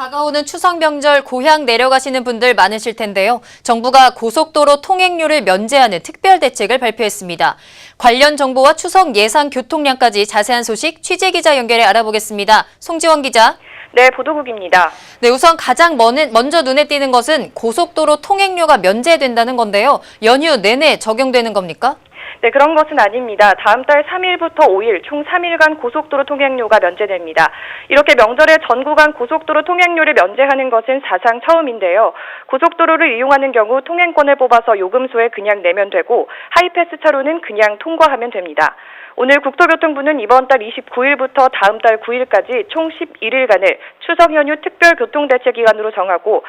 다가오는 추석 명절 고향 내려가시는 분들 많으실 텐데요. 정부가 고속도로 통행료를 면제하는 특별 대책을 발표했습니다. 관련 정보와 추석 예상 교통량까지 자세한 소식 취재기자 연결해 알아보겠습니다. 송지원 기자. 네, 보도국입니다. 네, 우선 가장 먼저 눈에 띄는 것은 고속도로 통행료가 면제된다는 건데요. 연휴 내내 적용되는 겁니까? 네, 그런 것은 아닙니다. 다음 달 3일부터 5일 총 3일간 고속도로 통행료가 면제됩니다. 이렇게 명절에 전 구간 고속도로 통행료를 면제하는 것은 사상 처음인데요. 고속도로를 이용하는 경우 통행권을 뽑아서 요금소에 그냥 내면 되고 하이패스 차로는 그냥 통과하면 됩니다. 오늘 국토교통부는 이번 달 29일부터 다음 달 9일까지 총 11일간을 추석 연휴 특별교통대책기간으로 정하고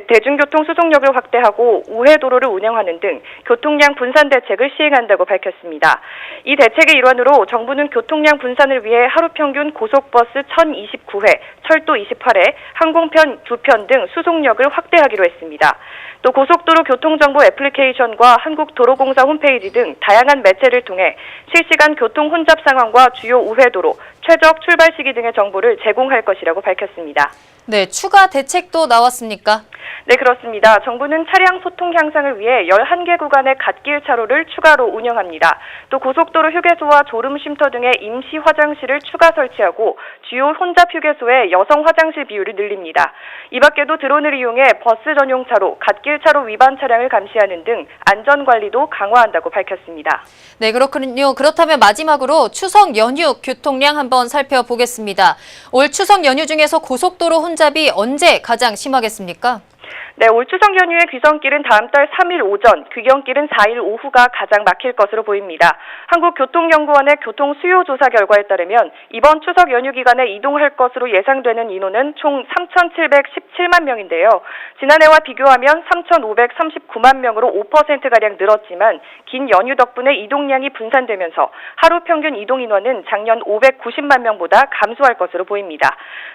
대중교통 수송력을 확대하고 우회도로를 운영하는 등 교통량 분산 대책을 시행한다고 밝혔습니다. 이 대책의 일환으로 정부는 교통량 분산을 위해 하루 평균 고속버스 1029회, 철도 28회, 항공편 2편 등 수송력을 확대하기로 했습니다. 또 고속도로 교통정보 애플리케이션과 한국도로공사 홈페이지 등 다양한 매체를 통해 실시간 교통 혼잡 상황과 주요 우회도로, 최적 출발 시기 등의 정보를 제공할 것이라고 밝혔습니다. 네, 추가 대책도 나왔습니까? 네, 그렇습니다. 정부는 차량 소통 향상을 위해 11개 구간의 갓길 차로를 추가로 운영합니다. 또 고속도로 휴게소와 졸음 쉼터 등의 임시 화장실을 추가 설치하고 주요 혼잡 휴게소의 여성 화장실 비율을 늘립니다. 이 밖에도 드론을 이용해 버스 전용 차로, 갓길 차로 위반 차량을 감시하는 등 안전 관리도 강화한다고 밝혔습니다. 네, 그렇군요. 그렇다면 마지막으로 추석 연휴 교통량 한번 살펴보겠습니다. 올 추석 연휴 중에서 고속도로 혼잡이 언제 가장 심하겠습니까? 네, 올 추석 연휴의 귀성길은 다음 달 3일 오전, 귀경길은 4일 오후가 가장 막힐 것으로 보입니다. 한국교통연구원의 교통수요조사 결과에 따르면 이번 추석 연휴 기간에 이동할 것으로 예상되는 인원은 총 3,717만 명인데요. 지난해와 비교하면 3,539만 명으로 5%가량 늘었지만 긴 연휴 덕분에 이동량이 분산되면서 하루 평균 이동 인원은 작년 590만 명보다 감소할 것으로 보입니다.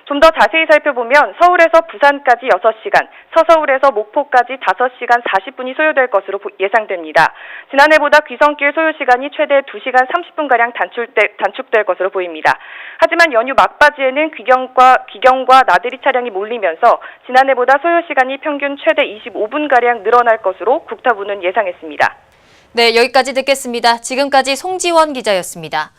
좀 더 자세히 살펴보면 서울에서 부산까지 6시간, 서서울에서 목포까지 5시간 40분이 소요될 것으로 예상됩니다. 지난해보다 귀성길 소요 시간이 최대 2시간 30분가량 단축될 것으로 보입니다. 하지만 연휴 막바지에는 귀경과 나들이 차량이 몰리면서 지난해보다 소요 시간이 평균 최대 25분가량 늘어날 것으로 국토부는 예상했습니다. 네, 여기까지 듣겠습니다. 지금까지 송지원 기자였습니다.